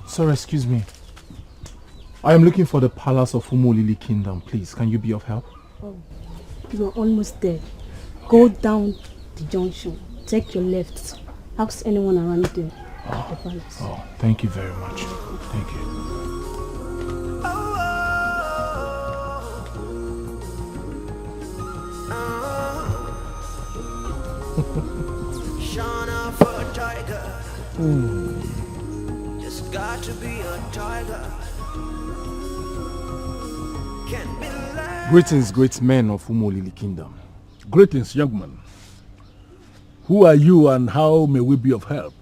Sorry, excuse me. I am looking for the palace of Umolili Kingdom. Please, can you be of help? Oh, you're almost there. Go down the junction. Take your left. Ask anyone around there. The palace. Oh, thank you very much. Thank you. Just got to be a tiger. Can't be like... Greetings, great men of Umolili Kingdom. Greetings, young man. Who are you and how may we be of help?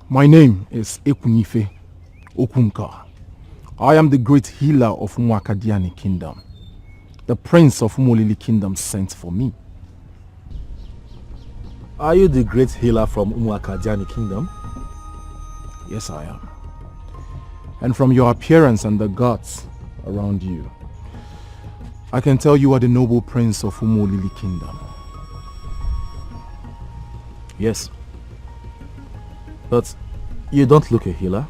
My name is Ekunife Okunka. I am the great healer of Umuakadiani Kingdom. The prince of Umolili Kingdom sent for me. Are you the great healer from Umuakadiani Kingdom? Yes, I am. And from your appearance and the gods around you, I can tell you are the noble prince of Umolili Kingdom. Yes. But you don't look a healer.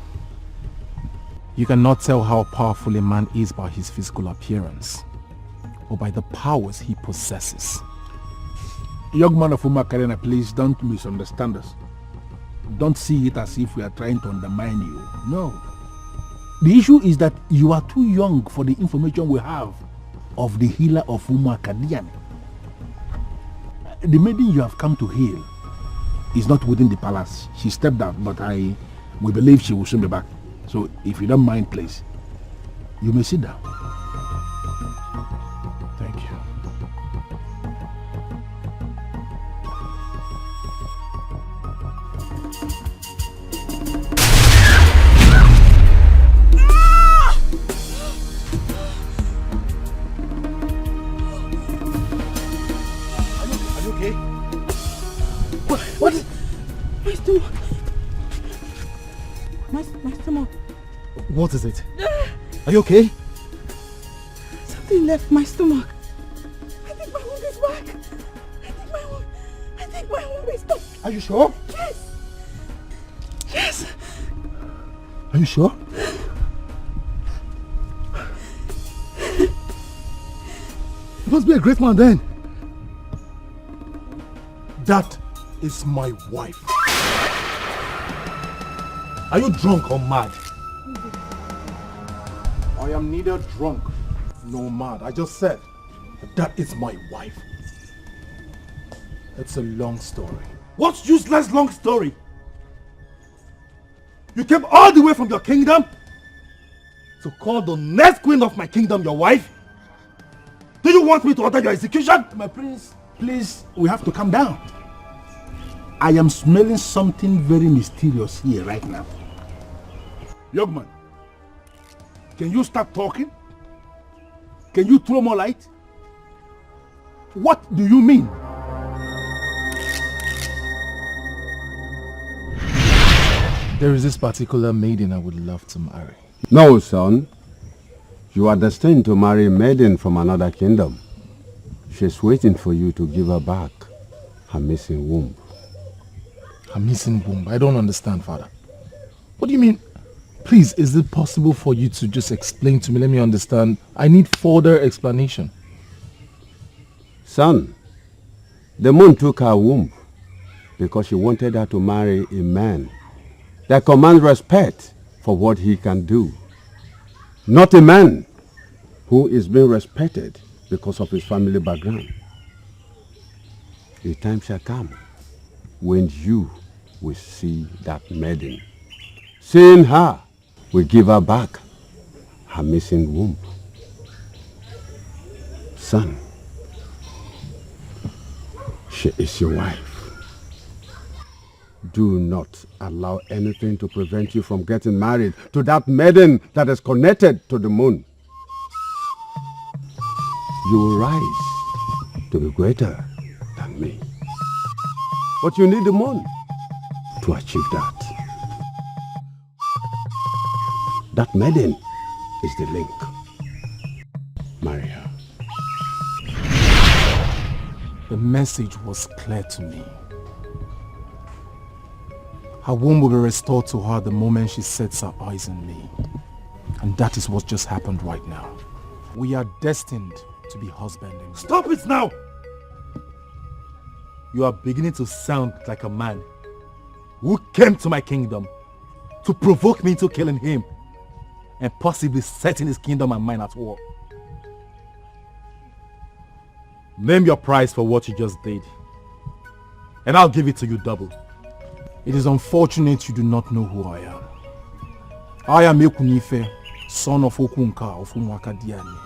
You cannot tell how powerful a man is by his physical appearance or by the powers he possesses. Young man of Umuakadiani, please don't misunderstand us. Don't see it as if we are trying to undermine you. No. The issue is that you are too young for the information we have of the healer of Umuakadiani. The maiden you have come to heal is not within the palace. She stepped out, but we believe she will soon be back. So if you don't mind, please, you may sit down. Thank you. What is it? Are you okay? Something left my stomach. I think my womb is back. I think my womb is back. Are you sure? Yes. Yes. Are you sure? You must be a great man then. That is my wife. Are you drunk or mad? I am neither drunk nor mad. I just said that is my wife. It's a long story. What useless long story? You came all the way from your kingdom to call the next queen of my kingdom your wife? Do you want me to order your execution? My prince, please, we have to calm down. I am smelling something very mysterious here right now. Young man, can you stop talking? Can you throw more light? What do you mean? There is this particular maiden I would love to marry. No, son. You are destined to marry a maiden from another kingdom. She's waiting for you to give her back her missing womb. Her missing womb? I don't understand, Father. What do you mean? Please, is it possible for you to just explain to me? Let me understand. I need further explanation. Son, the moon took her womb because she wanted her to marry a man that commands respect for what he can do. Not a man who is being respected because of his family background. A time shall come when you will see that maiden. Seeing her will give her back her missing womb. Son, she is your wife. Do not allow anything to prevent you from getting married to that maiden that is connected to the moon. You will rise to be greater than me. But you need the moon to achieve that. That maiden is the link. Marry her. The message was clear to me. Her womb will be restored to her the moment she sets her eyes on me. And that is what just happened right now. We are destined to be husband and wife. Stop it now! You are beginning to sound like a man who came to my kingdom to provoke me into killing him and possibly setting his kingdom and mine at war. Name your price for what you just did, and I'll give it to you double. It is unfortunate you do not know who I am. I am Ekunife, son of Okunka of Umwakadiani.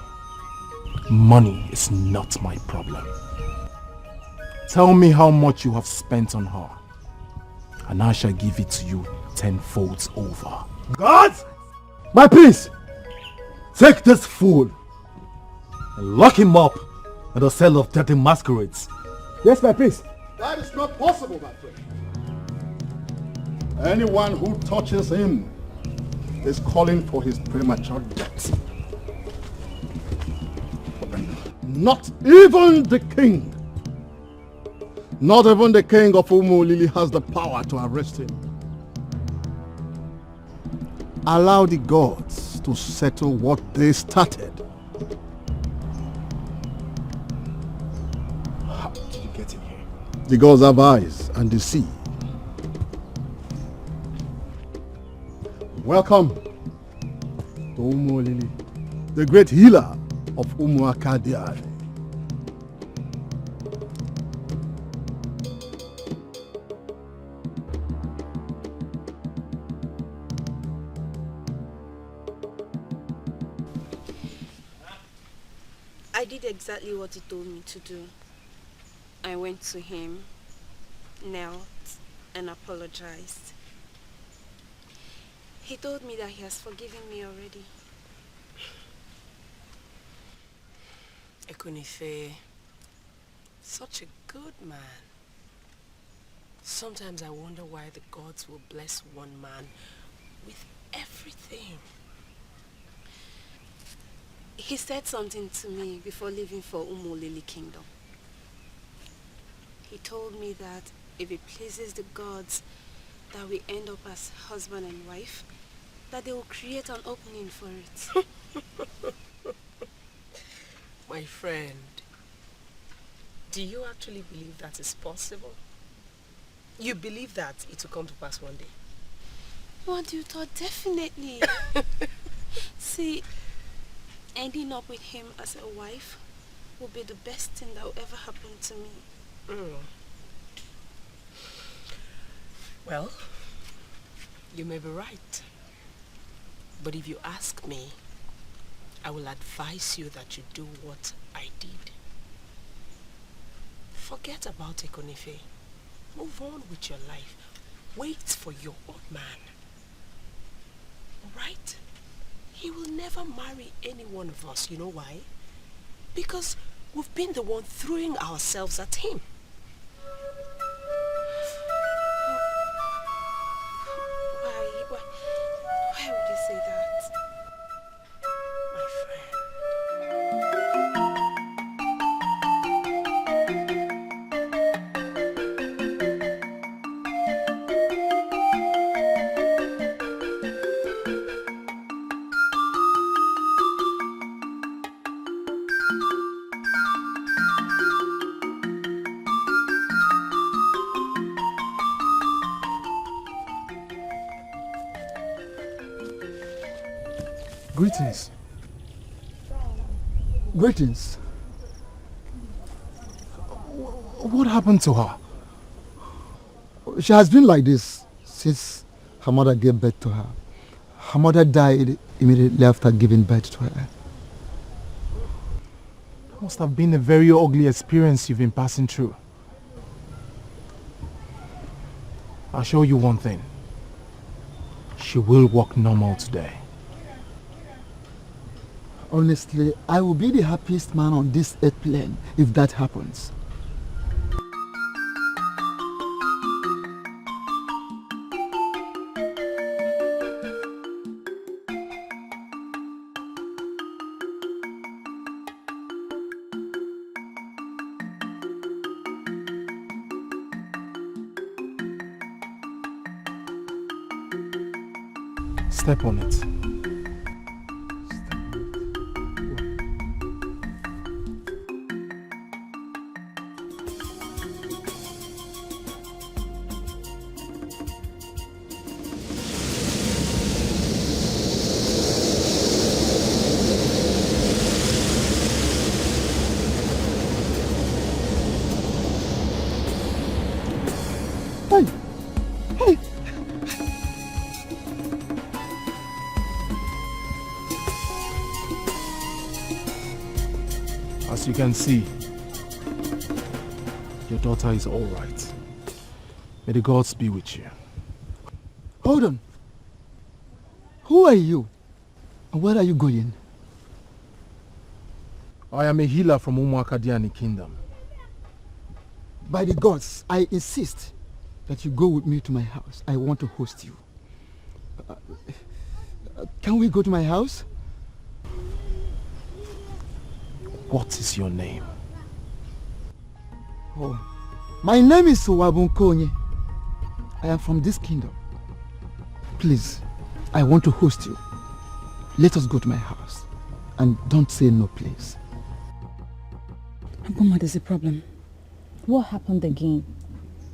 Money is not my problem. Tell me how much you have spent on her, and I shall give it to you tenfold over. God! My prince! Take this fool and lock him up in the cell of dirty masquerades. Yes, my prince. That is not possible, my friend. Anyone who touches him is calling for his premature death. Not even the king. Not even the king of Umulili has the power to arrest him. Allow the gods to settle what they started. How did you get in here? The gods have eyes and they see. Welcome to Umulili, the great healer of Umuakadiani. I did exactly what he told me to do. I went to him, knelt, and apologized. He told me that he has forgiven me already. Ekunife, such a good man. Sometimes I wonder why the gods will bless one man with everything. He said something to me before leaving for Umolili Kingdom. He told me that if it pleases the gods that we end up as husband and wife, that they will create an opening for it. My friend, do you actually believe that is possible? You believe that it will come to pass one day? What you thought? Definitely. See, ending up with him as a wife will be the best thing that will ever happen to me. Well, you may be right. But if you ask me, I will advise you that you do what I did. Forget about Ekunife. Move on with your life. Wait for your old man. Alright? He will never marry any one of us. You know why? Because we've been the one throwing ourselves at him. Why would you say that? My friend. Greetings. Greetings. What happened to her? She has been like this since her mother gave birth to her. Her mother died immediately after giving birth to her. It must have been a very ugly experience you've been passing through. I'll show you one thing. She will walk normal today. Honestly, I will be the happiest man on this earth plane if that happens. Step on it. As you can see, your daughter is all right. May the gods be with you. Hold on. Who are you? And where are you going? I am a healer from Umuakadiani Kingdom. By the gods, I insist that you go with me to my house. I want to host you. Can we go to my house? What is your name? Oh, my name is Wabunkonye. I am from this kingdom. Please, I want to host you. Let us go to my house. And don't say no, please. Abuma, there's a problem. What happened again?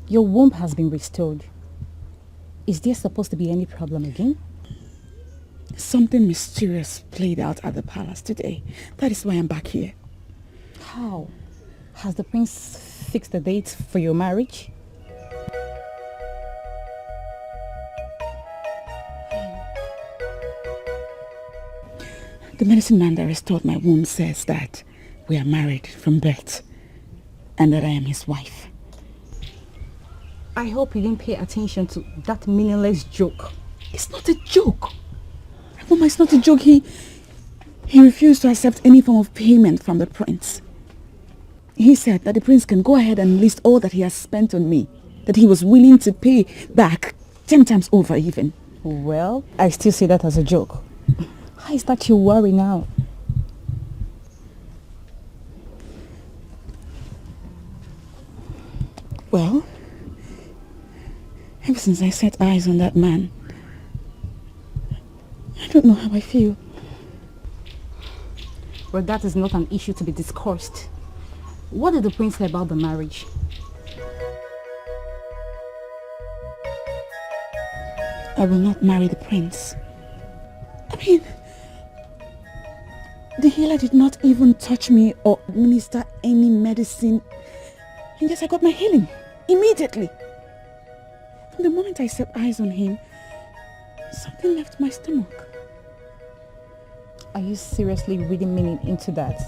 Your womb has been restored. Is there supposed to be any problem again? Something mysterious played out at the palace today. That is why I'm back here. How? Has the prince fixed the date for your marriage? The medicine man that restored my womb says that we are married from birth and that I am his wife. I hope you didn't pay attention to that meaningless joke. It's not a joke. Mama, it's not a joke. He refused to accept any form of payment from the prince. He said that the prince can go ahead and list all that he has spent on me, that he was willing to pay back 10 times over even. Well, I still see that as a joke. How is that your worry now? Well, ever since I set eyes on that man, I don't know how I feel. Well, that is not an issue to be discussed. What did the prince say about the marriage? I will not marry the prince. I mean, the healer did not even touch me or administer any medicine. And yes, I got my healing immediately. From the moment I set eyes on him, something left my stomach. Are you seriously reading meaning into that?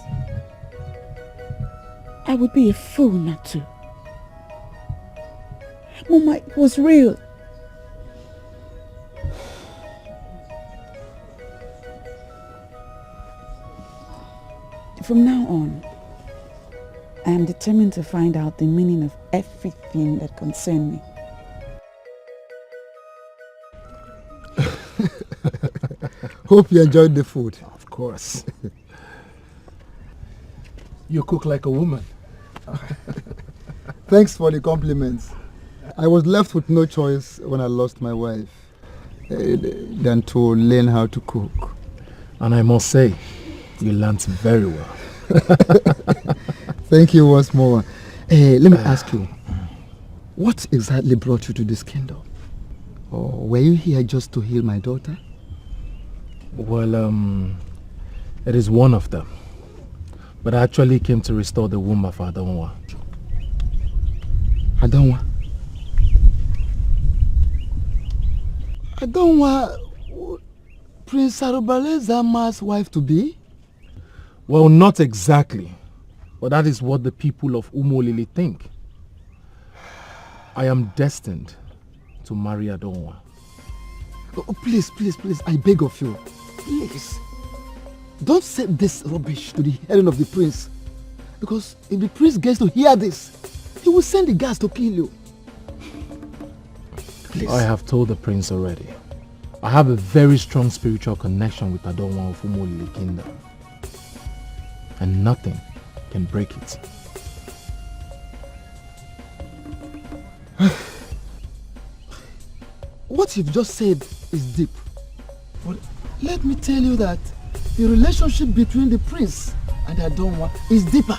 I would be a fool not to. Mama, it was real. From now on, I am determined to find out the meaning of everything that concerns me. Hope you enjoyed the food. Of course. You cook like a woman. Thanks for the compliments. I was left with no choice when I lost my wife than to learn how to cook. And I must say, you learnt very well. Thank you once more. Let me ask you, what exactly brought you to this kingdom? Or were you here just to heal my daughter? Well, it is one of them. But I actually came to restore the womb of Adonwa. Adonwa? Adonwa, Prince Arubale Zama's wife to be? Well, not exactly. But that is what the people of Umolili think. I am destined to marry Adonwa. Oh, please, please, please, I beg of you. Please. Don't say this rubbish to the hearing of the prince. Because if the prince gets to hear this, he will send the guards to kill you. Please. I have told the prince already. I have a very strong spiritual connection with Adonwa of Umolili Kingdom. And nothing can break it. What you've just said is deep. let me tell you that the relationship between the prince and Adonwa is deeper.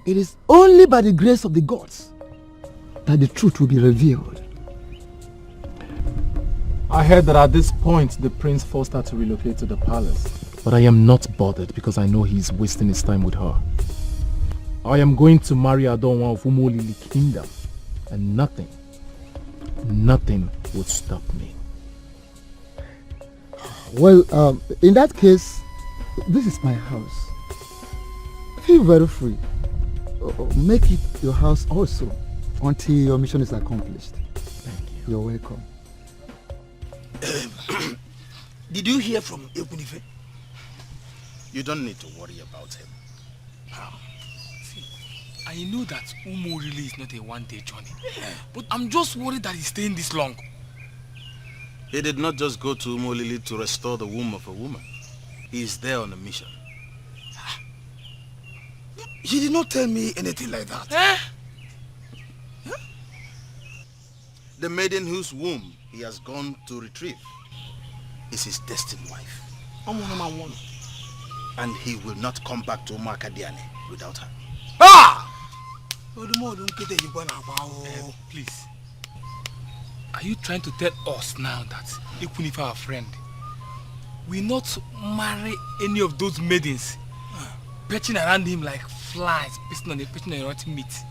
It is only by the grace of the gods that the truth will be revealed. I heard that at this point the prince forced her to relocate to the palace. But I am not bothered because I know he's wasting his time with her. I am going to marry Adonwa of Umolili Kingdom, and nothing would stop me. Well, in that case, this is my house. Feel very free. Make it your house also until your mission is accomplished. Thank you. You're welcome. Did you hear from Ekunife? You don't need to worry about him. See, I know that Umo really is not a one-day journey. But I'm just worried that he's staying this long. He did not just go to Umolili to restore the womb of a woman. He is there on a mission. He did not tell me anything like that. The maiden whose womb he has gone to retrieve is his destined wife. And he will not come back to Umakadiani without her. Please. Are you trying to tell us now that Ekunife, our friend, will not marry any of those maidens perching around him like flies perching on a rotten meat?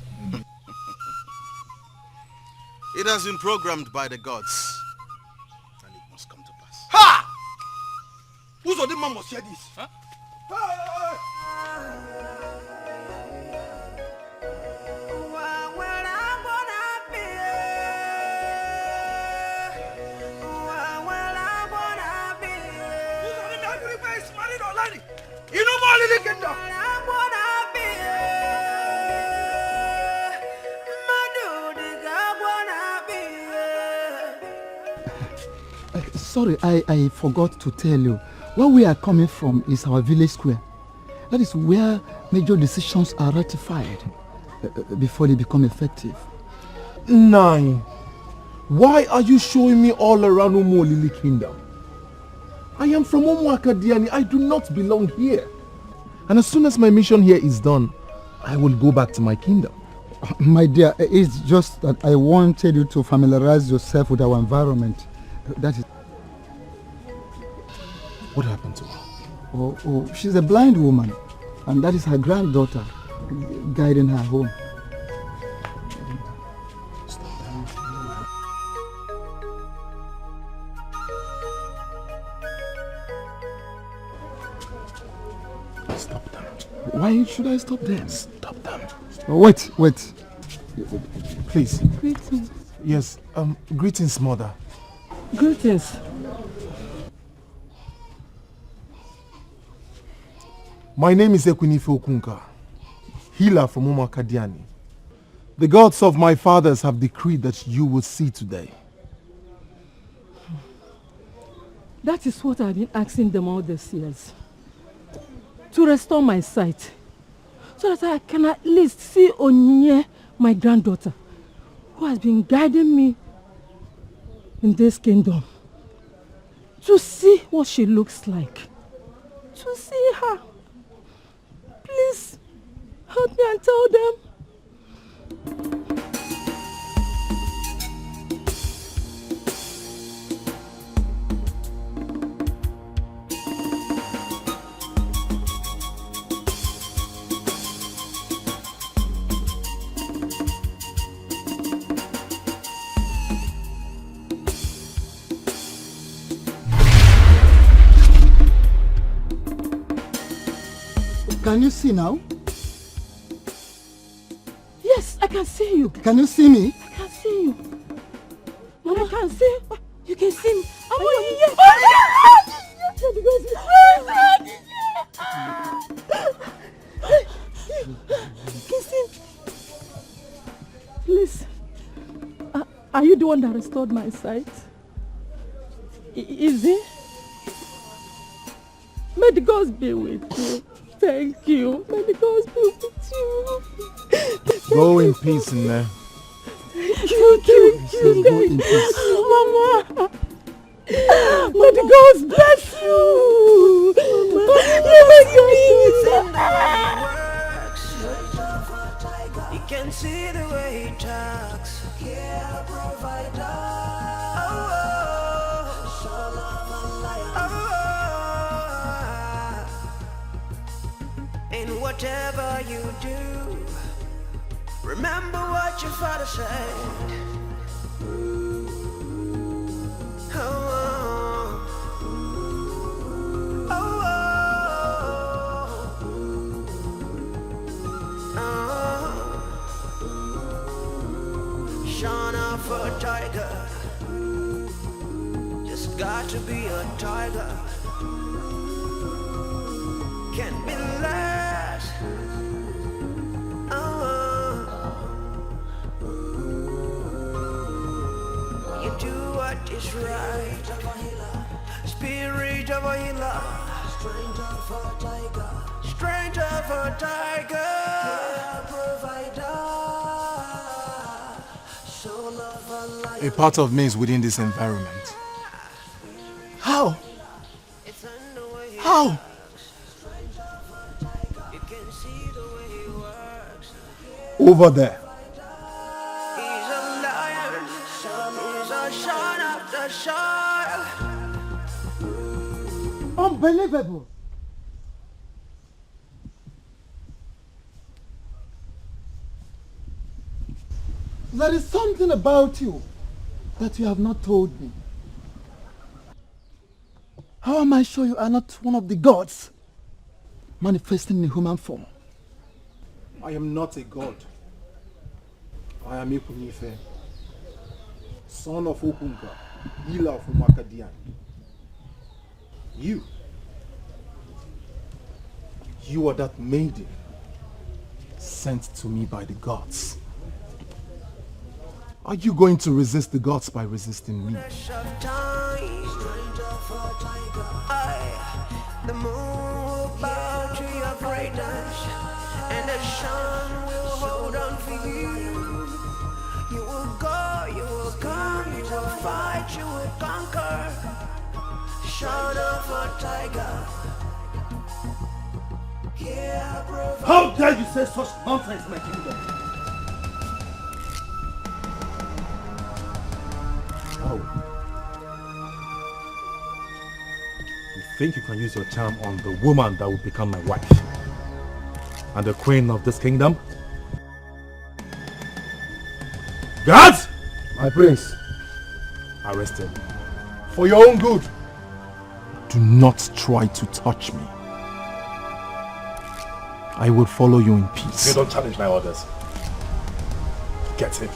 It has been programmed by the gods, and it must come to pass. Ha! Who's the man must hear this? Huh? Sorry, I forgot to tell you. Where we are coming from is our village square. That is where major decisions are ratified before they become effective. Nine. Why are you showing me all around Umolili Kingdom? I am from Umuakadiani. I do not belong here. And as soon as my mission here is done, I will go back to my kingdom. My dear, it's just that I wanted you to familiarize yourself with our environment. That is... What happened to her? Oh, she's a blind woman, and that is her granddaughter guiding her home. Stop them. Why should I stop them? Stop them. Wait. Please. Greetings. Yes, greetings, mother. Greetings. My name is Ekunife Okunka, healer from Umuakadiani. The gods of my fathers have decreed that you will see today. That is what I've been asking them all these years. To restore my sight. So that I can at least see Onye, my granddaughter, who has been guiding me in this kingdom. To see what she looks like. To see her. Please, help me and tell them. Can you see now? Yes, I can see you. Can you see me? I can see you. Mama, I can see. You can see me. I'm only here. You can see me. Please. Are you the one that restored my sight? Is it? May the gods be with you. Thank you. May the gods be with you. Go in peace, man. Thank you. Go in peace. Mama. May the gods bless you. You can see the way he talks. Care provider. And whatever you do, remember what your father said. Shine off a tiger, just got to be a tiger. Can't be less. You do what is right. Spirit of a healer. Strength of a tiger. Strength of a tiger. A part of me is within this environment. How? How? Over there. He's a lion. He's a shine after shine. Unbelievable. There is something about you that you have not told me. How am I sure you are not one of the gods manifesting in human form? I am not a god. I am Ekunife, son of Okunka, healer of Umakadian. You are that maiden sent to me by the gods. Are you going to resist the gods by resisting me? The moon will bow to your greatness, and the sun will hold on for you. You will go, you will come, you will fight, you will conquer. Son of a tiger. How dare you say such nonsense in my kingdom? Oh. You think you can use your charm on the woman that will become my wife and the queen of this kingdom? Guards! My prince. Arrest him. For your own good. Do not try to touch me. I will follow you in peace. You don't challenge my orders. Get him.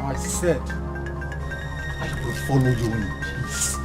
I said I will follow you in peace.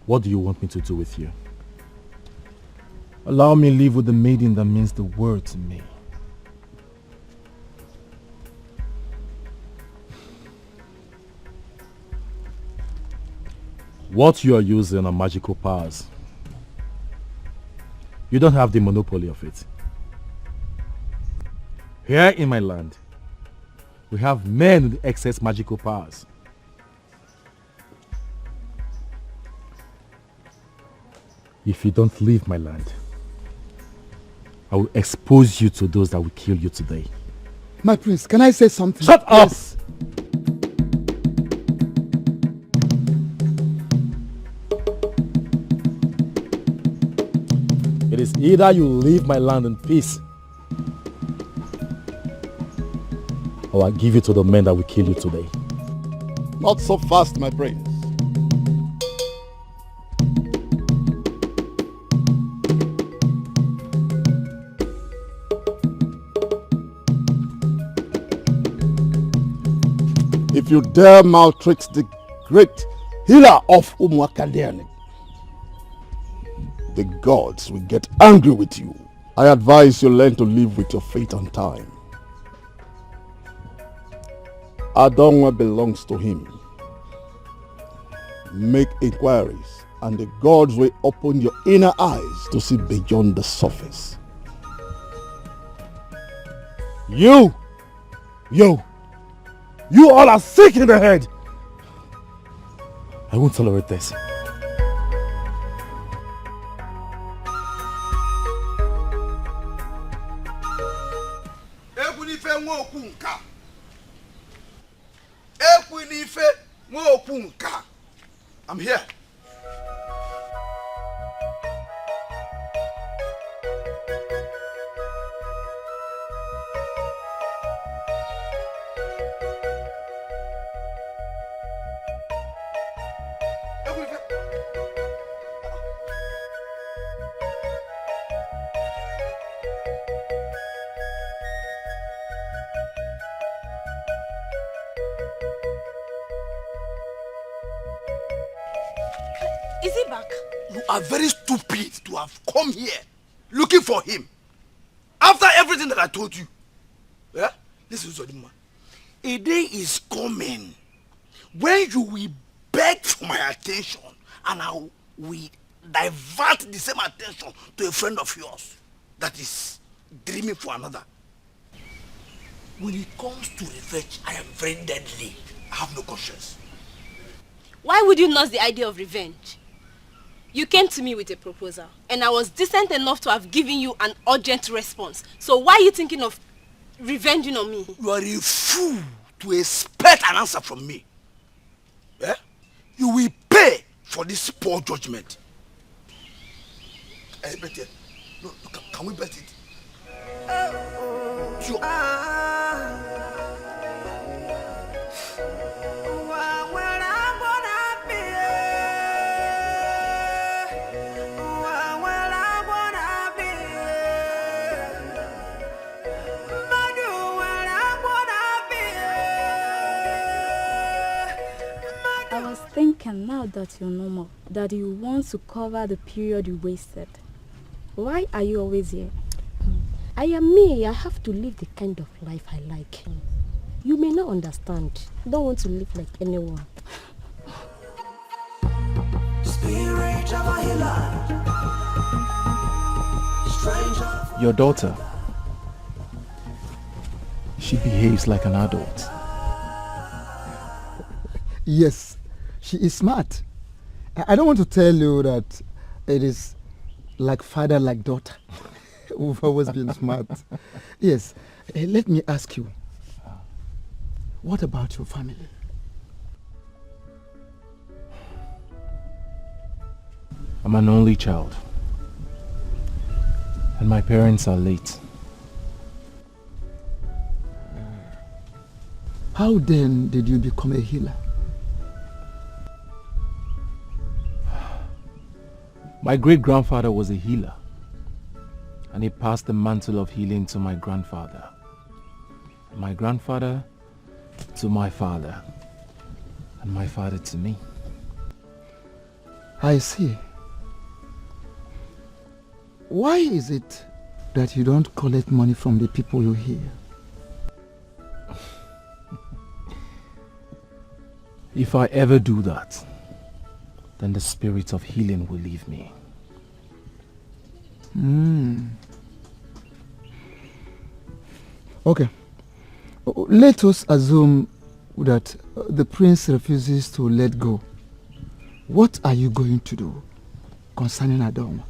What do you want me to do with you? Allow me live with the maiden that means the world to me. What you are using are magical powers. You don't have the monopoly of it. Here in my land, we have men with excess magical powers. If you don't leave my land, I will expose you to those that will kill you today. My prince, can I say something? Shut up! Yes. It is either you leave my land in peace, or I'll give you to the men that will kill you today. Not so fast, my prince. If you dare maltreat the great healer of Umuakadiani, the gods will get angry with you. I advise you learn to live with your fate and time. Adonwa belongs to him. Make inquiries, and the gods will open your inner eyes to see beyond the surface. You all are sick in the head. I won't tolerate this. I'm here. Is he back? You are very stupid to have come here looking for him. After everything that I told you. Yeah? Listen, Zodima. A day is coming when you will beg for my attention and I will divert the same attention to a friend of yours that is dreaming for another. When it comes to revenge, I am very deadly. I have no conscience. Why would you nurse the idea of revenge? You came to me with a proposal, and I was decent enough to have given you an urgent response. So why are you thinking of revenging on me? You are a fool to expect an answer from me. Eh? You will pay for this poor judgment. Hey, bet it. No, can we bet it? Sure. Thinking now that you're normal, that you want to cover the period you wasted. Why are you always here? I am me. I have to live the kind of life I like. You may not understand. I don't want to live like anyone. Spirit of a healer. Your daughter, she behaves like an adult. Yes. She is smart. I don't want to tell you that it is like father, like daughter. We've always been smart. Yes. Let me ask you. What about your family? I'm an only child. And my parents are late. How then did you become a healer? My great-grandfather was a healer, and he passed the mantle of healing to my grandfather, and my grandfather to my father, and my father to me. I see. Why is it that you don't collect money from the people you heal? If I ever do that, then the spirit of healing will leave me. Okay. Let us assume that the prince refuses to let go. What are you going to do concerning Adonwa?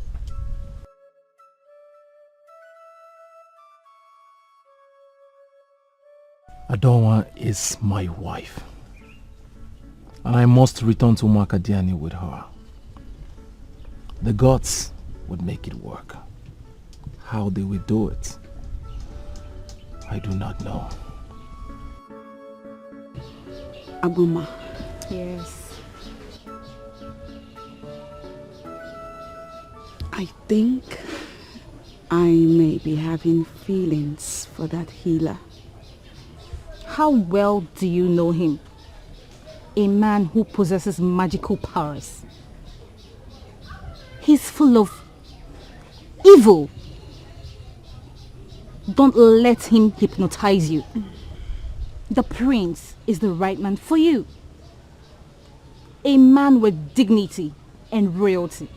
Adonwa is my wife, and I must return to Makadiani with her. The gods would make it work. how they will do it, I do not know. Abuma. Yes. I think I may be having feelings for that healer. How well do you know him? A man who possesses magical powers. He's full of evil. Don't let him hypnotize you. The prince is the right man for you. A man with dignity and royalty.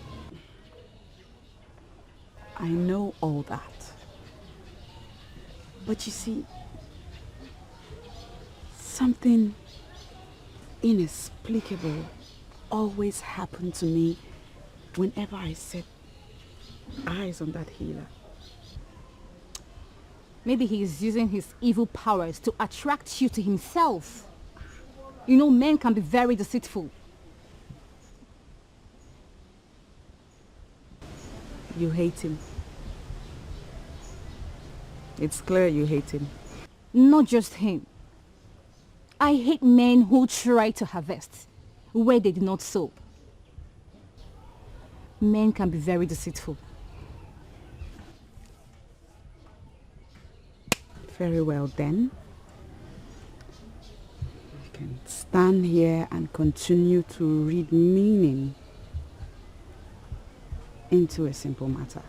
I know all that. But you see, something inexplicable always happened to me whenever I set eyes on that healer. Maybe he is using his evil powers to attract you to himself. You know, men can be very deceitful. You hate him. It's clear you hate him. Not just him. I hate men who try to harvest where they did not sow. Men can be very deceitful. Very well then. I can stand here and continue to read meaning into a simple matter.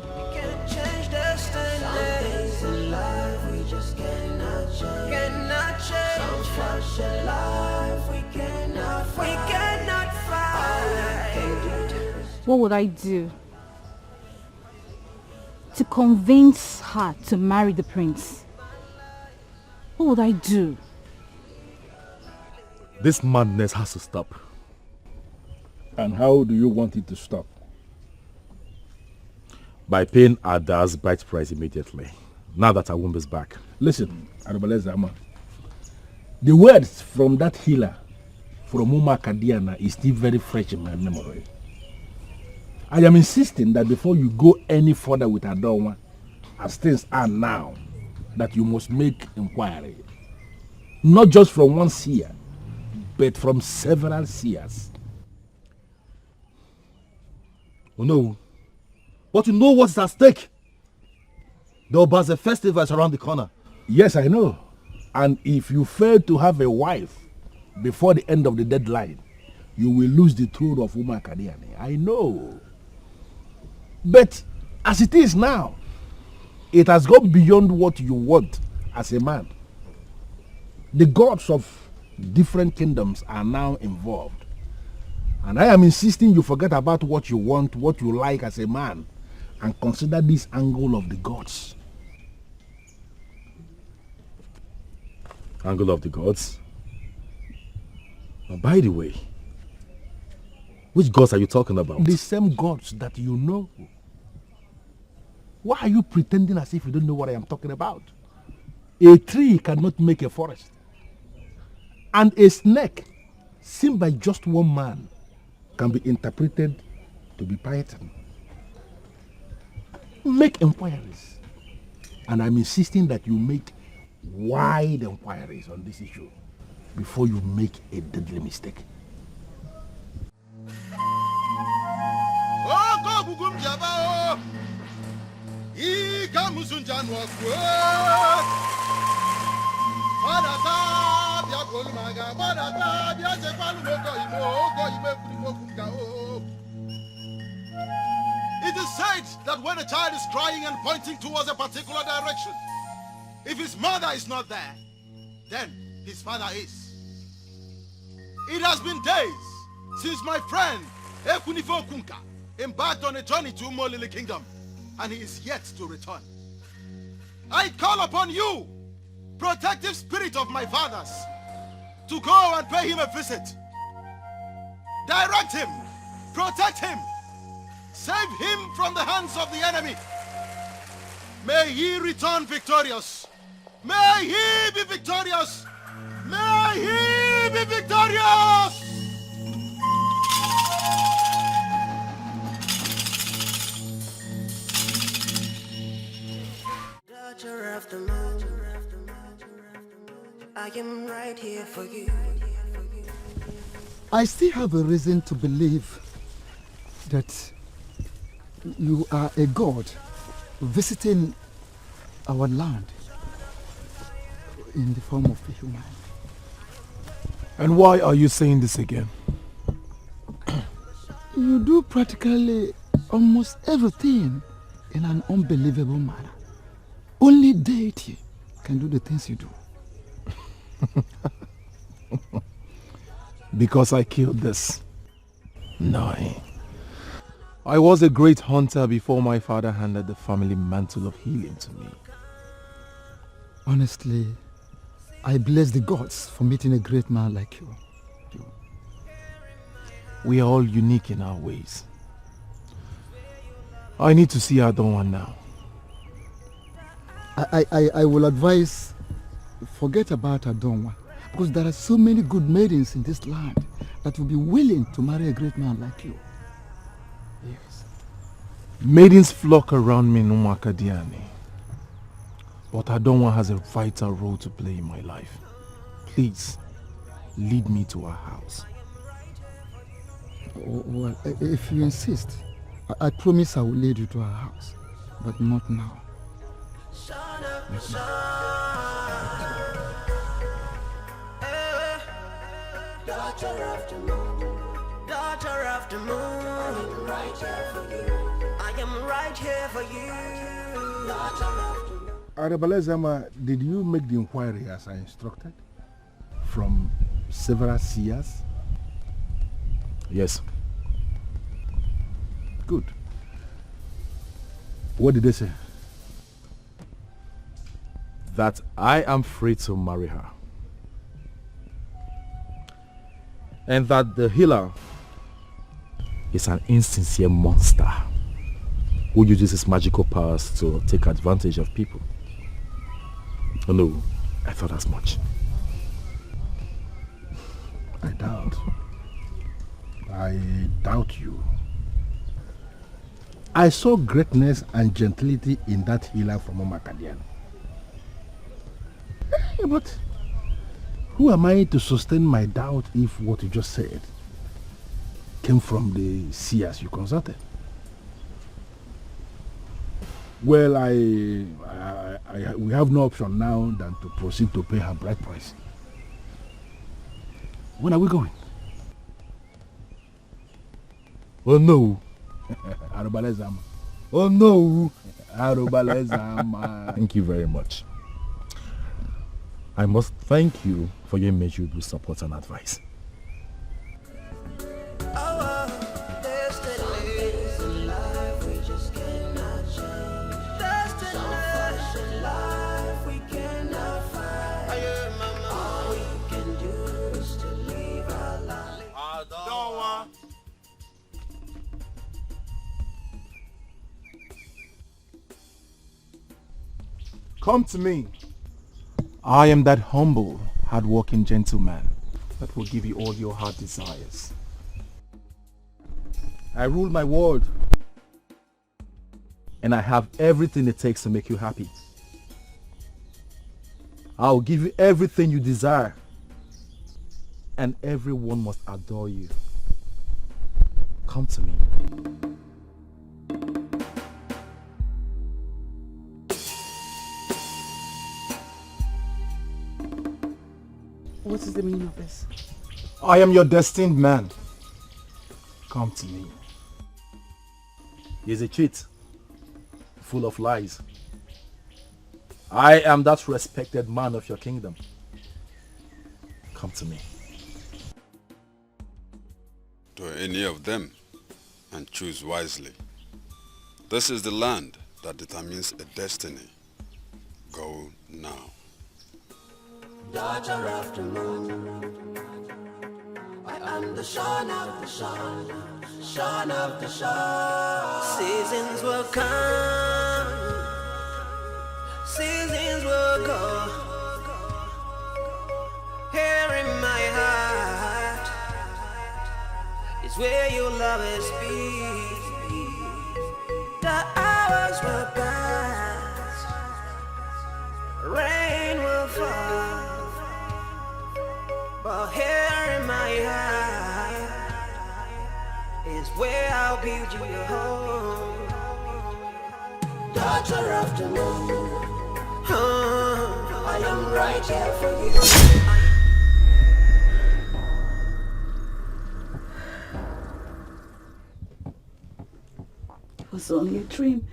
Can't change destiny. Some things in life we just cannot change. Cannot change. Some facts in life we cannot fight. We cannot fight. What would I do to convince her to marry the prince? What would I do? This madness has to stop. And how do you want it to stop? By paying Ada's bride price immediately, now that her womb is back. Listen, Arubalezama, the words from that healer from Uma Kadiana is still very fresh in my memory. I am insisting that before you go any further with Adonwa, as things are now, that you must make inquiry. Not just from one seer, but from several seers. Oh no. But you know what's at stake? The Obaze festival is around the corner. Yes, I know. And if you fail to have a wife before the end of the deadline, you will lose the throne of Uma Kadiani. I know. But as it is now, it has gone beyond what you want as a man. The gods of different kingdoms are now involved. And I am insisting you forget about what you want, what you like as a man, and consider this angle of the gods. Angle of the gods? By the way, which gods are you talking about? The same gods that you know. Why are you pretending as if you don't know what I am talking about? A tree cannot make a forest. And a snake, seen by just one man, can be interpreted to be python. Make inquiries. And I'm insisting that you make wide inquiries on this issue before you make a deadly mistake. It is said that when a child is crying and pointing towards a particular direction, if his mother is not there, then his father is. It has been days since my friend Ekunifo Kunka embarked on a journey to Umolili Kingdom, and he is yet to return. I call upon you, protective spirit of my fathers, to go and pay him a visit. Direct him, protect him, save him from the hands of the enemy. May he return victorious. May he be victorious. May he be victorious. Daughter of the moon, I am right here for you. I still have a reason to believe that you are a god visiting our land in the form of a human. And why are you saying this again? You do practically almost everything in an unbelievable manner. Only deity can do the things you do. Because I killed this? No. I was a great hunter before my father handed the family mantle of healing to me. Honestly, I bless the gods for meeting a great man like you. We are all unique in our ways. I need to see Adonwa now. I will advise, forget about Adonwa, because there are so many good maidens in this land that will be willing to marry a great man like you. Yes. Maidens flock around me in Umakadiani. But Adonwa has a vital role to play in my life. Please, lead me to her house. Well, if you insist, I promise I will lead you to her house, but not now. Daughter of the moon, daughter of the moon, I am right here for you. I am right here for you. Daughter of the moon. Arabalezama, did you make the inquiry as I instructed? From several seers? Yes. Good. What did they say? That I am free to marry her. And that the healer is an insincere monster who uses his magical powers to take advantage of people. Oh no, I thought as much. I doubt you. I saw greatness and gentility in that healer from Omakadian. But who am I to sustain my doubt if what you just said came from the seers you consulted? Well, we have no option now than to proceed to pay her bride price. When are we going? Oh no. Arubalezama. Oh no. Arubalezama. Thank you very much. I must thank you for your immeasurable support and advice. Come to me. I am that humble, hard-working gentleman that will give you all your heart desires. I rule my world, and I have everything it takes to make you happy. I'll give you everything you desire, and everyone must adore you. Come to me. What is the meaning of this? I am your destined man. Come to me. He is a cheat, full of lies. I am that respected man of your kingdom. Come to me. To any of them, and choose wisely. This is the land that determines a destiny. Go now. Daughter of the moon, I am the son of the sun, son of the sun. Seasons will come, seasons will go. Here in my heart is where your love is be. The hours will pass, rain will fall, but here in my heart is where I'll build you a home. Daughter of the moon, I am right here for you. It was only a dream.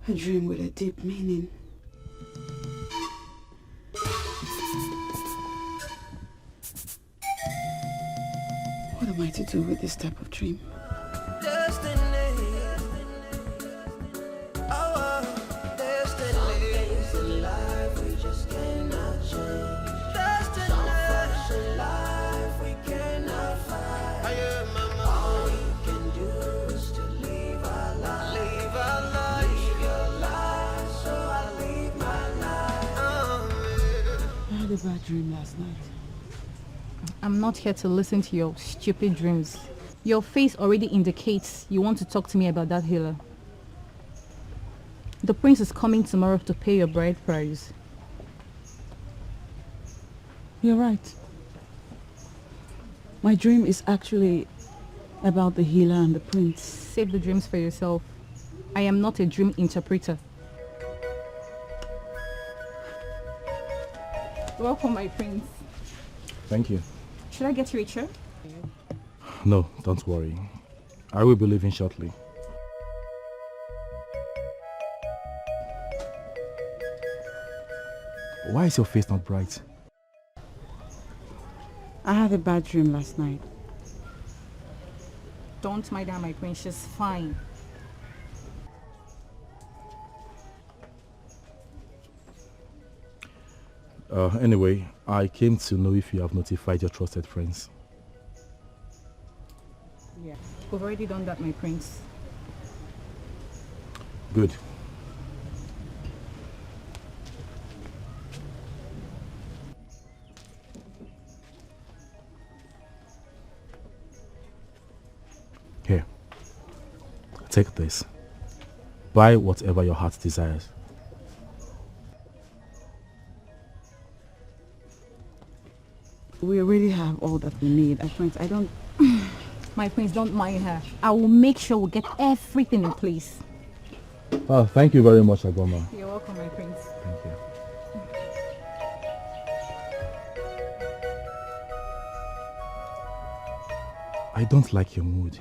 A dream with a deep meaning. What am I to do with this type of dream? Destiny. Our destiny. Things in life we just cannot change. Destiny. Some facts in life we cannot fight. All we can do is to live our life. Live our life. Live your life, so I live my life. I had a bad dream last night. I'm not here to listen to your stupid dreams. Your face already indicates you want to talk to me about that healer. The prince is coming tomorrow to pay your bride price. You're right. My dream is actually about the healer and the prince. Save the dreams for yourself. I am not a dream interpreter. Welcome, my prince. Thank you. Should I get you a chair? No, don't worry. I will be leaving shortly. Why is your face not bright? I had a bad dream last night. Don't mind her, my prince. She's fine. Anyway, I came to know if you have notified your trusted friends. Yeah, we've already done that, my prince. Good. Here, take this. Buy whatever your heart desires. We really have all that we need. I don't... My prince, don't mind her. I will make sure we get everything in place. Oh, thank you very much, Agoma. You're welcome, my prince. Thank you. I don't like your mood.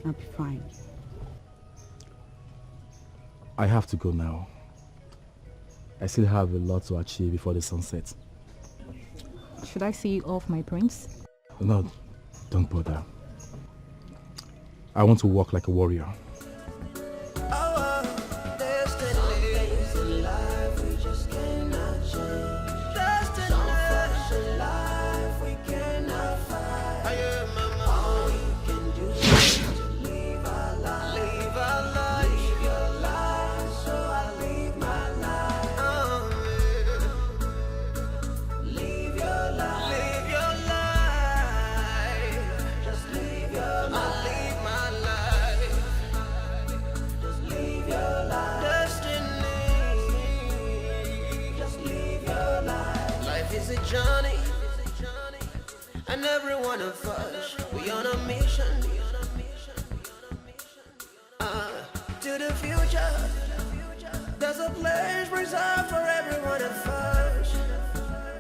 I'll be fine. I have to go now. I still have a lot to achieve before the sunset. Should I see you off, my prince? No, don't bother. I want to walk like a warrior. Our destiny. Things in life we just cannot change. Destiny. Some facts in life we cannot fight. All we can do is to live our life. Live our life. Live your life, so I live my life. Live your life. Live your life. Just live your life. Live my life. Just live your life. Destiny. Just live your life. Life is a journey, and every one of us, we on a mission. To the future, there's a place reserved for every one of us.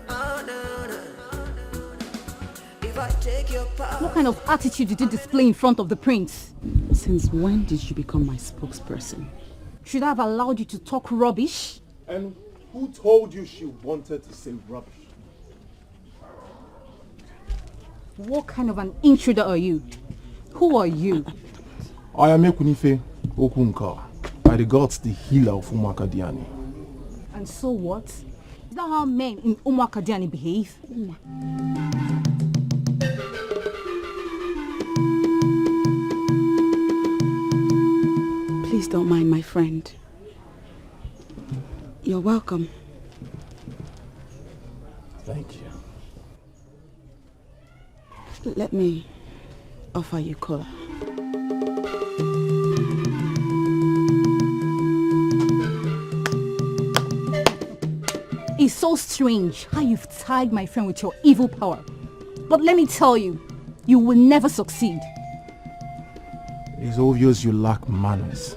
Oh no, no. If I take your power. What kind of attitude did you display in front of the prince? Since when did you become my spokesperson? Should I have allowed you to talk rubbish? And who told you she wanted to say rubbish? What kind of an intruder are you? Who are you? I am Ekunife Okunka. By the gods, the healer of Umakadiani. And so what? Is that how men in Umakadiani behave? Please don't mind my friend. You're welcome. Thank you. Let me offer you cola. It's so strange how you've tagged my friend with your evil power. But let me tell you, you will never succeed. It's obvious you lack manners,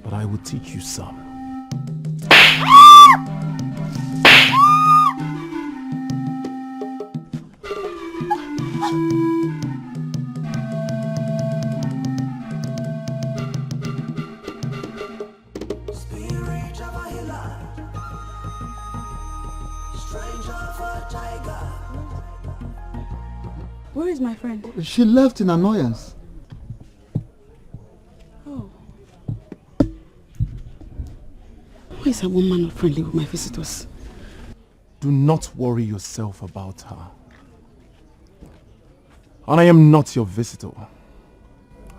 but I will teach you some. Where is my friend? She left in annoyance. Oh. Why is a woman not friendly with my visitors? Do not worry yourself about her. And I am not your visitor.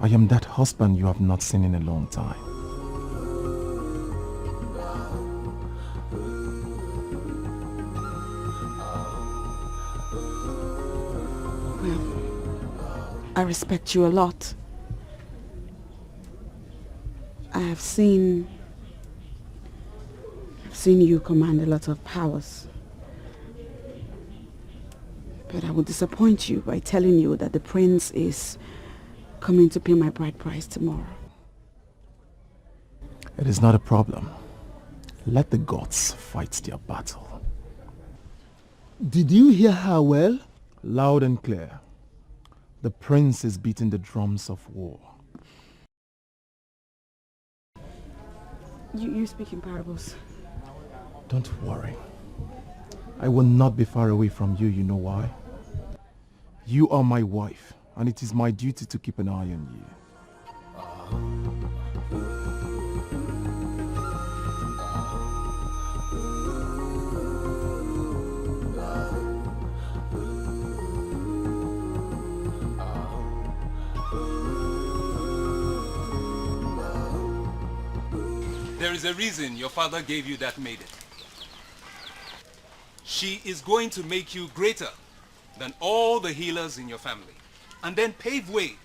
I am that husband you have not seen in a long time. I respect you a lot. I have seen you command a lot of powers. But I will disappoint you by telling you that the prince is coming to pay my bride price tomorrow. It is not a problem. Let the gods fight their battle. Did you hear her well? Loud and clear. The prince is beating the drums of war. You speak in parables. Don't worry. I will not be far away from you, you know why? You are my wife, and it is my duty to keep an eye on you. There is a reason your father gave you that maiden. She is going to make you greater than all the healers in your family, and then pave way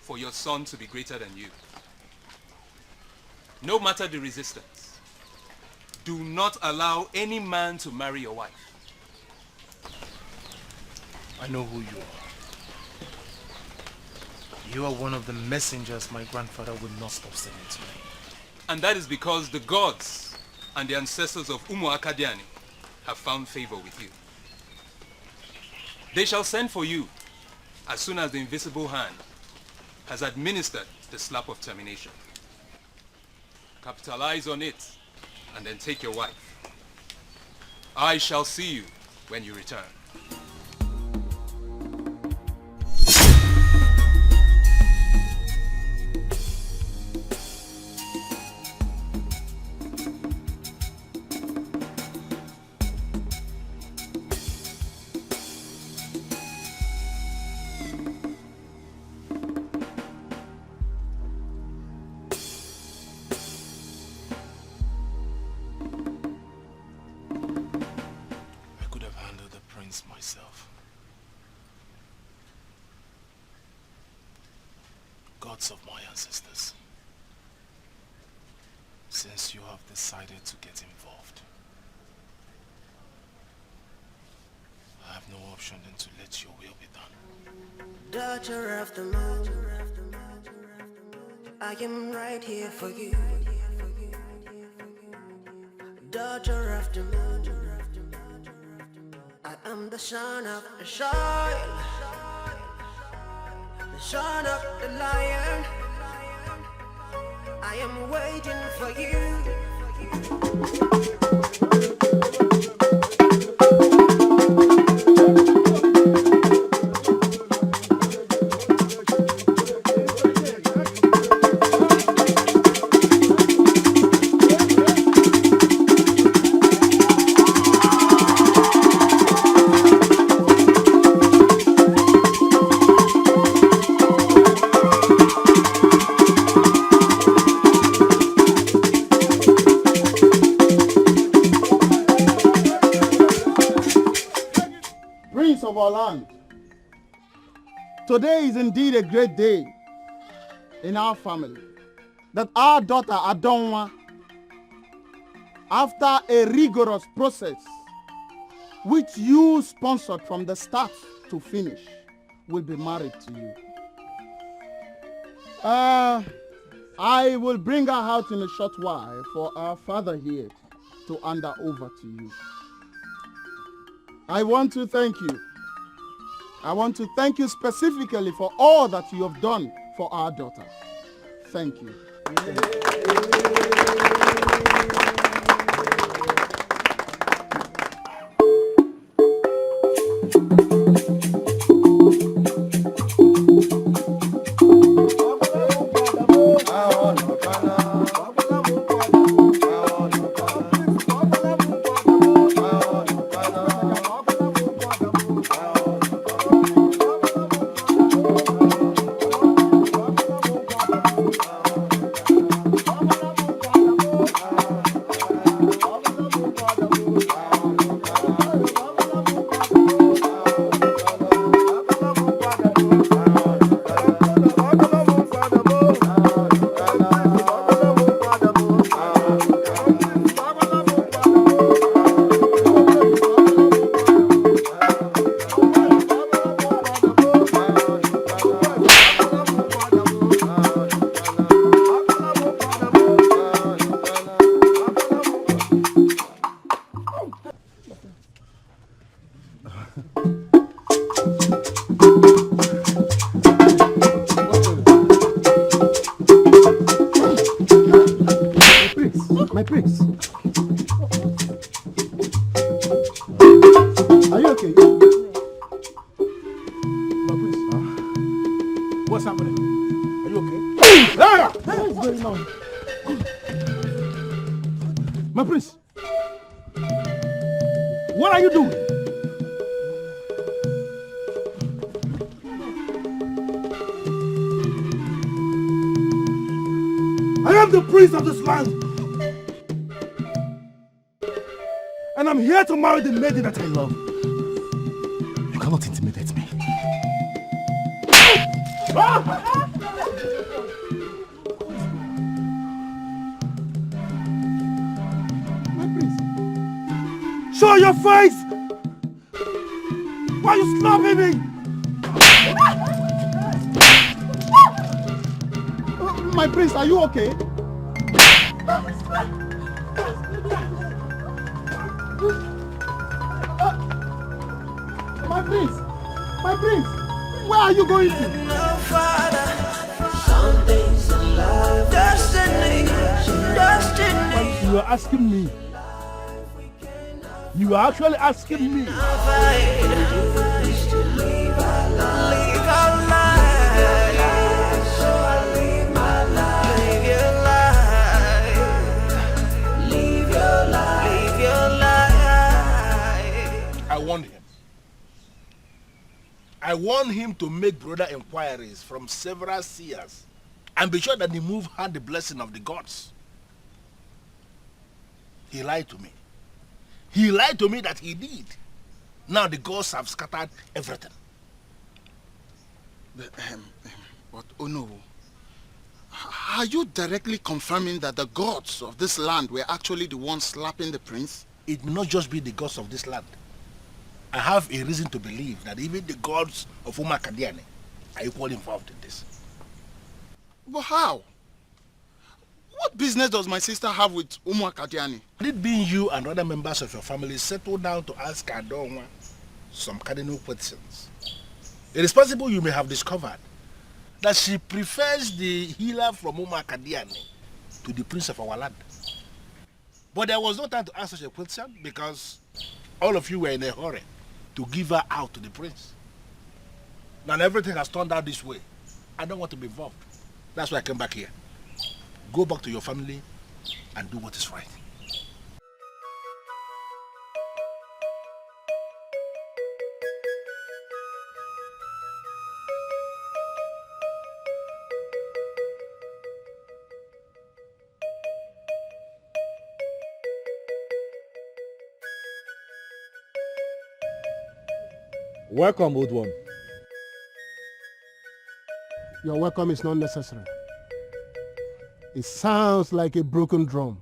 for your son to be greater than you. No matter the resistance, do not allow any man to marry your wife. I know who you are. You are one of the messengers my grandfather would not stop sending to me. And that is because the gods and the ancestors of Akadiani have found favor with you. They shall send for you as soon as the invisible hand has administered the slap of termination. Capitalize on it and then take your wife. I shall see you when you return. Myself. Gods of my ancestors, since you have decided to get involved, I have no option than to let your will be done. Daughter of the moon, I am right here for you. Daughter of the moon, I am the son of the soil, the son of the lion. I am waiting for you. Of our land, Today is indeed a great day in our family. That our daughter Adonwa, after a rigorous process which you sponsored from the start to finish, will be married to you. I will bring her out in a short while for our father here to hand her over to you. I want to thank you. I want to thank you specifically for all that you have done for our daughter. Thank you. My prince. Are you okay? My prince. What's happening? Are you okay? What is going on? My prince. What are you doing? I am the prince of this land. And I'm here to marry the maiden that I love. You cannot intimidate me. My prince. Show your face! Why are you slapping me? My prince, are you okay? My prince, where are you going to? No, Father, some things in life, destiny. You are asking me. You are actually asking me. I warned him to make broader inquiries from several seers and be sure that the move had the blessing of the gods. He lied to me. He lied to me that he did. Now the gods have scattered everything. But oh no. Are you directly confirming that the gods of this land were actually the ones slapping the prince? It may not just be the gods of this land. I have a reason to believe that even the gods of Umakadiani are equally involved in this. But how? What business does my sister have with Umakadiani? Had it been you and other members of your family settle down to ask Adonwa some cardinal questions, it is possible you may have discovered that she prefers the healer from Umakadiani to the prince of our land. But there was no time to ask such a question because all of you were in a hurry to give her out to the prince. Now everything has turned out this way. I don't want to be involved. That's why I came back here. Go back to your family and do what is right. Welcome, old one. Your welcome is not necessary. It sounds like a broken drum.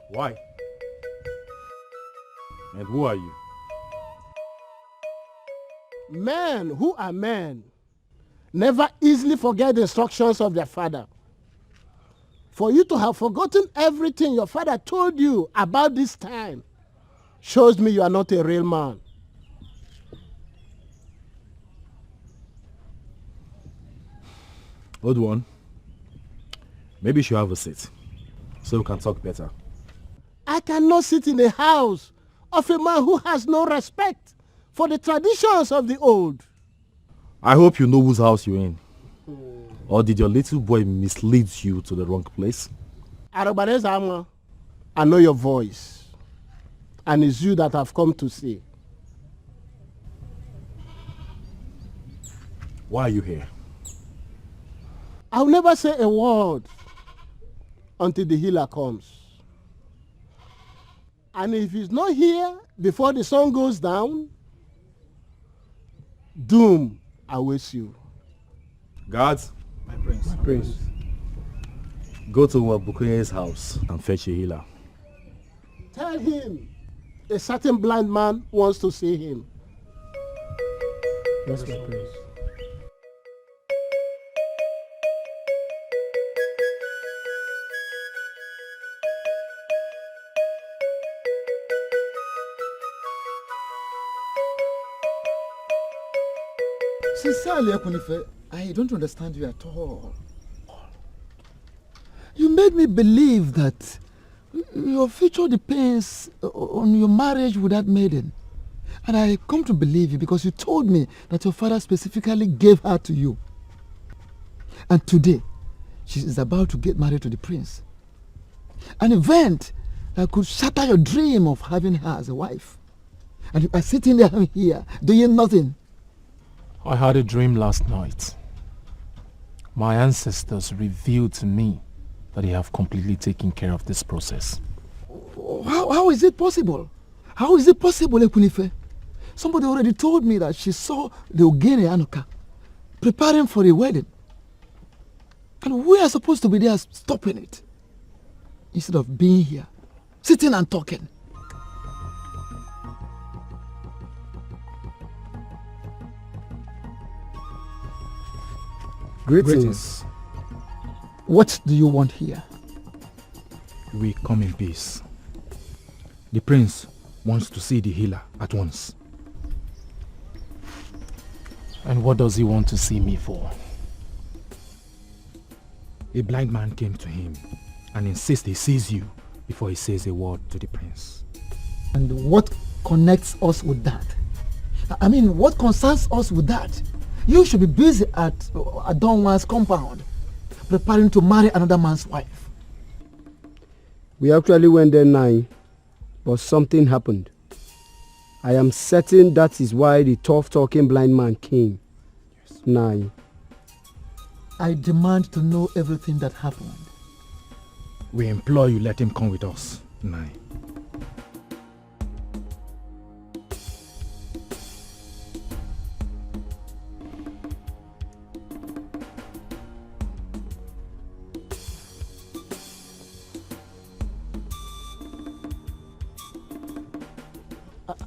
Why? And who are you? Men who are men never easily forget the instructions of their father. For you to have forgotten everything your father told you about this time shows me you are not a real man. Old one, maybe you should have a seat so we can talk better. I cannot sit in the house of a man who has no respect for the traditions of the old. I hope you know whose house you're in. Or did your little boy mislead you to the wrong place? Arobanezama, I know your voice. And it's you that I've come to see. Why are you here? I'll never say a word until the healer comes. And if he's not here before the sun goes down, doom awaits you. Guards? My prince. Go to Wabukunye's house and fetch a healer. Tell him a certain blind man wants to see him. Yes, my prince. Sincerely, Ekunife, I don't understand you at all. You made me believe that your future depends on your marriage with that maiden. And I come to believe you because you told me that your father specifically gave her to you. And today, she is about to get married to the prince. An event that could shatter your dream of having her as a wife. And you are sitting there here, doing nothing. I had a dream last night. My ancestors revealed to me that they have completely taken care of this process. How is it possible? How is it possible, Ekunife? Somebody already told me that she saw the Ogene Anuka preparing for a wedding. And we are supposed to be there stopping it. Instead of being here, sitting and talking. Greetings. What do you want here? We come in peace. The prince wants to see the healer at once. And what does he want to see me for? A blind man came to him and insists he sees you before he says a word to the prince. And what connects us with that? I mean, what concerns us with that? You should be busy at Adonwa's compound, preparing to marry another man's wife. We actually went there 9, but something happened. I am certain that is why the tough-talking blind man came. 9. I demand to know everything that happened. We implore you let him come with us. 9.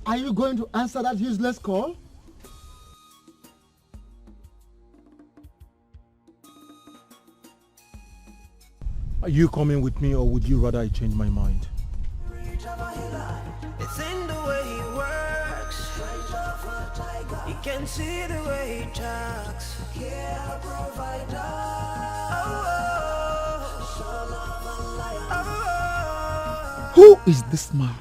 Are you going to answer that useless call? Are you coming with me, or would you rather I change my mind? It's in the way he works. You can see the way he talks. Care provider. Who is this man?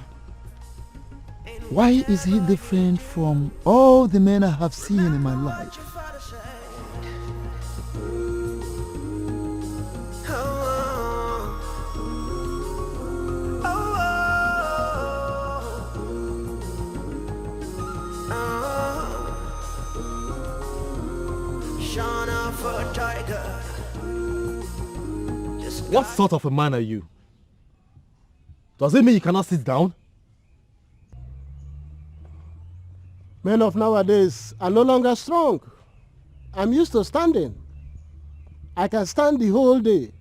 Why is he different from all the men I have seen in my life? What sort of a man are you? Does it mean you cannot sit down? Men of nowadays are no longer strong. I'm used to standing. I can stand the whole day.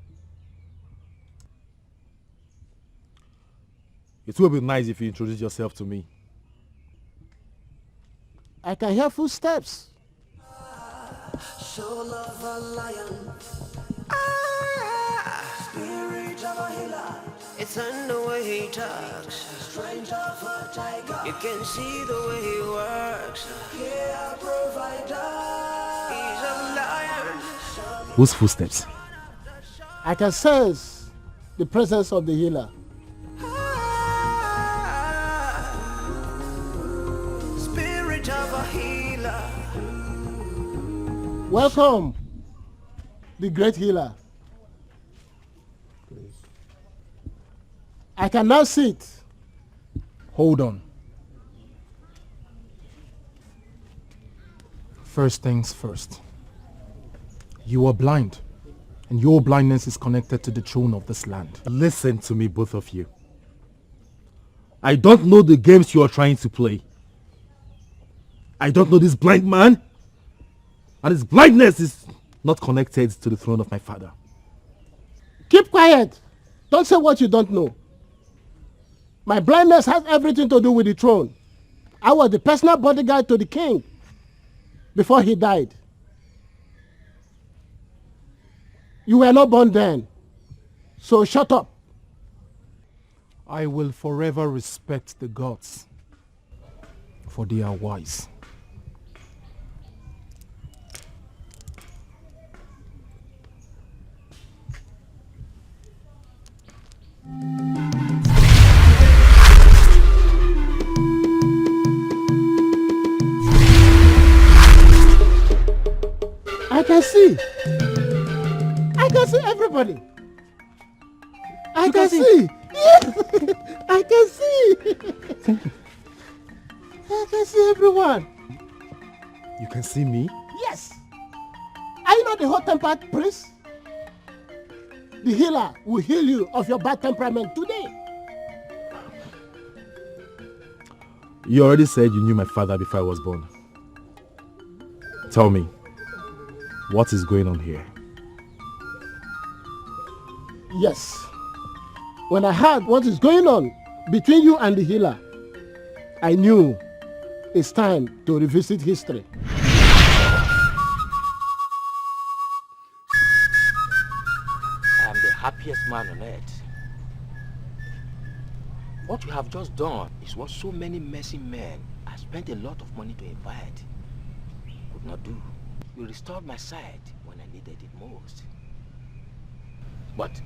It will be nice if you introduce yourself to me. I can hear footsteps. Soul of a lion. Spirit of a healer. It's in the way he talks. Strength of a tiger. You can see the way he works. Yeah, provider. He's a lion. Whose footsteps? I can sense the presence of the healer. Spirit of a healer. Welcome, the great healer. I can now sit. Hold on. First things first. You are blind, and your blindness is connected to the throne of this land. Listen to me, both of you. I don't know the games you are trying to play. I don't know this blind man, and his blindness is not connected to the throne of my father. Keep quiet. Don't say what you don't know. My blindness has everything to do with the throne. I was the personal bodyguard to the king before he died. You were not born then, so shut up. I will forever respect the gods, for they are wise. I can see. I can see everybody. I can see. Yes. I can see. I can see everyone. You can see me? Yes. Are you not the hot-tempered prince? The healer will heal you of your bad temperament today. You already said you knew my father before I was born. Tell me, what is going on here? Yes. When I heard what is going on between you and the healer, I knew it's time to revisit history. I am the happiest man on earth. What you have just done is what so many messy men I spent a lot of money to invite could not do. You restored my sight when I needed it most. But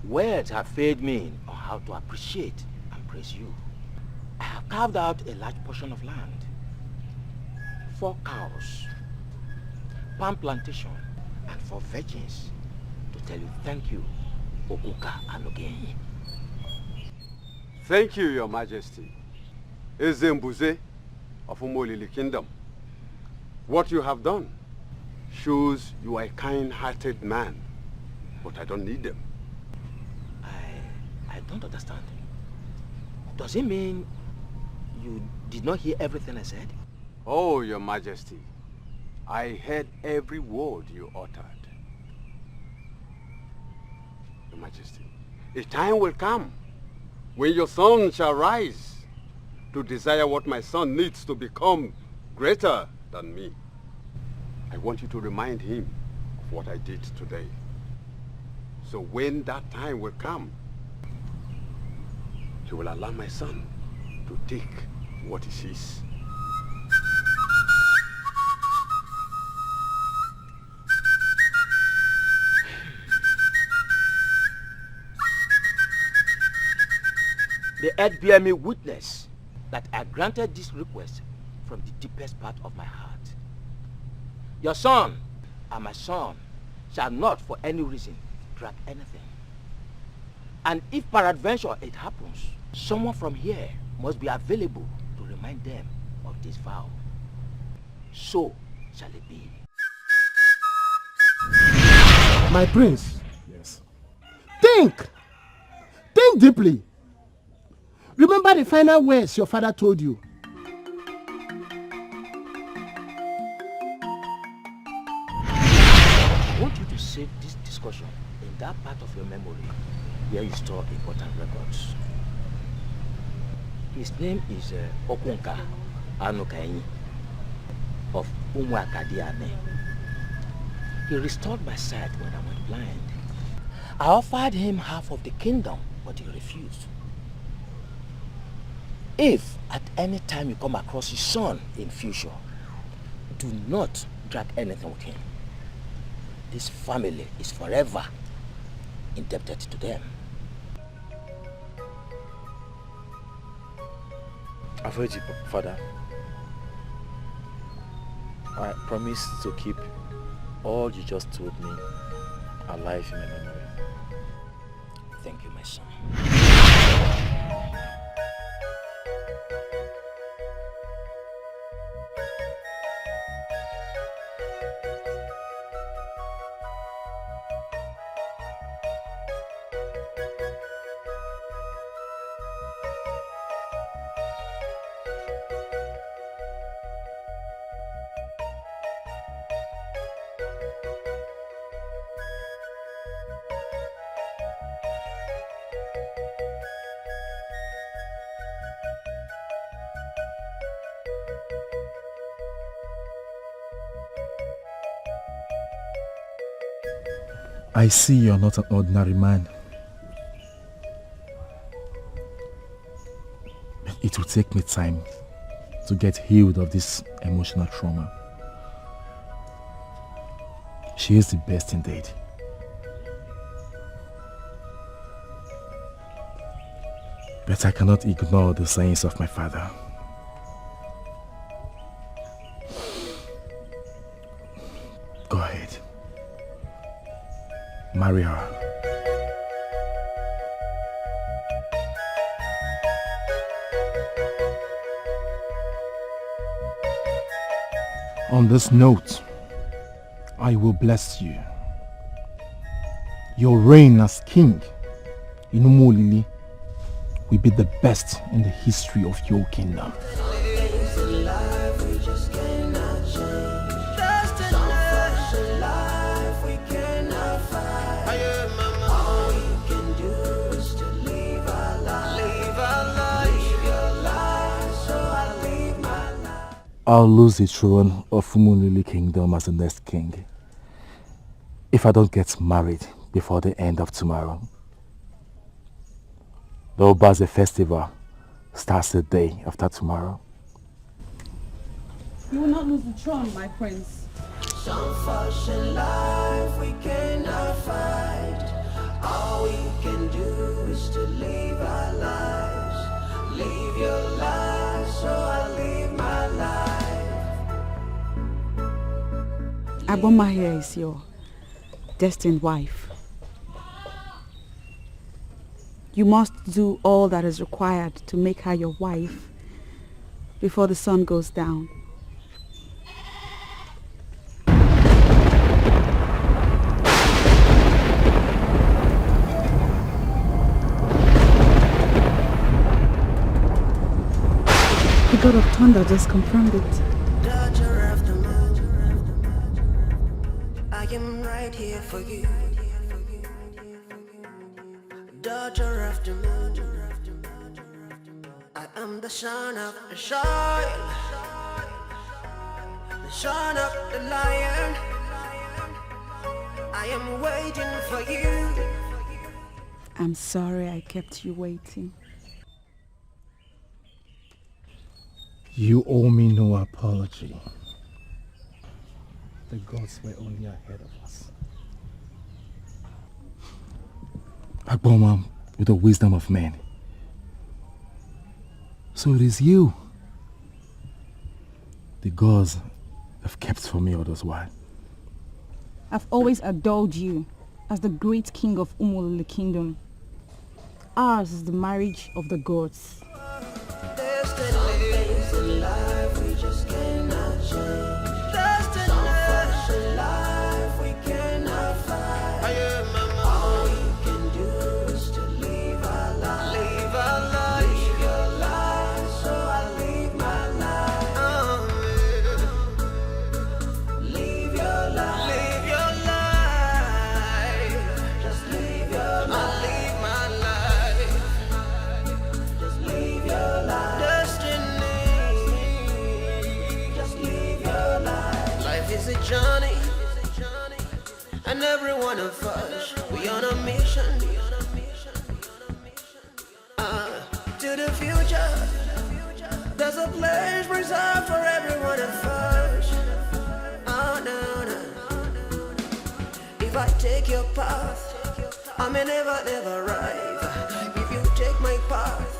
words have failed me on how to appreciate and praise you. I have carved out a large portion of land, 4 cows, palm plantation, and 4 virgins to tell you thank you, Okuka Anogenyi. Thank you, Your Majesty. Ezembuze of Umolili Kingdom. What you have done shows you are a kind-hearted man, but I don't need them. I don't understand. Does it mean you did not hear everything I said? Oh, Your Majesty, I heard every word you uttered. Your Majesty, a time will come when your son shall rise to desire what my son needs to become greater than me. I want you to remind him of what I did today. So when that time will come, he will allow my son to take what is his. The earth bear me witness that I granted this request from the deepest part of my heart. Your son and my son shall not for any reason track anything. And if peradventure it happens, someone from here must be available to remind them of this vow. So shall it be. My prince. Yes. Think. Think deeply. Remember the final words your father told you. I want you to save this discussion in that part of your memory where you store important records. His name is Okunka Anukaini of Umuakadiane. He restored my sight when I went blind. I offered him half of the kingdom, but he refused. If at any time you come across his son in future, do not drag anything with him. This family is forever indebted to them. I've heard you, Father. I promise to keep all you just told me alive in my memory. Thank you, my son. I see you're not an ordinary man. It will take me time to get healed of this emotional trauma. She is the best indeed. But I cannot ignore the sayings of my father. Go ahead. Marry her. On this note, I will bless you. Your reign as king in Umolili will be the best in the history of your kingdom. I'll lose the throne of Umolili Kingdom as the next king if I don't get married before the end of tomorrow. The Obaze festival starts the day after tomorrow. You will not lose the throne, my prince. Some fuss in life we cannot fight. All we can do is to live our lives. Live your life, so I live my life. Aboma here is your destined wife. You must do all that is required to make her your wife before the sun goes down. The god of thunder just confirmed it. I am right here for you. Daughter of the moon, I am the son of the soil, the son of the lion. I am waiting for you. I'm sorry I kept you waiting. You owe me no apology. The gods were only ahead of us. Agboma with the wisdom of men. So it is you. The gods have kept for me all this while. I've always adored you as the great king of Umolili Kingdom. Ours is the marriage of the gods. And every one of us, we on a mission. To the future, there's a place reserved for every one of us. Oh no, no. If I take your path, I may never arrive. If you take my path,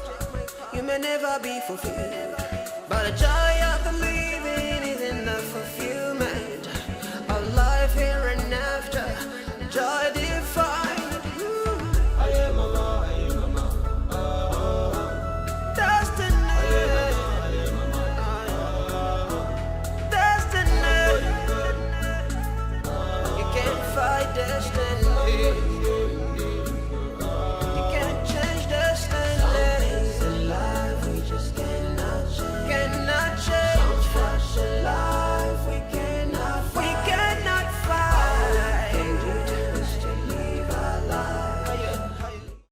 you may never be fulfilled. But the joy of the living is in the fulfillment of life here and after. Joy divine. I am Allah, I am Allah. Destiny. Destiny. You can't fight destiny.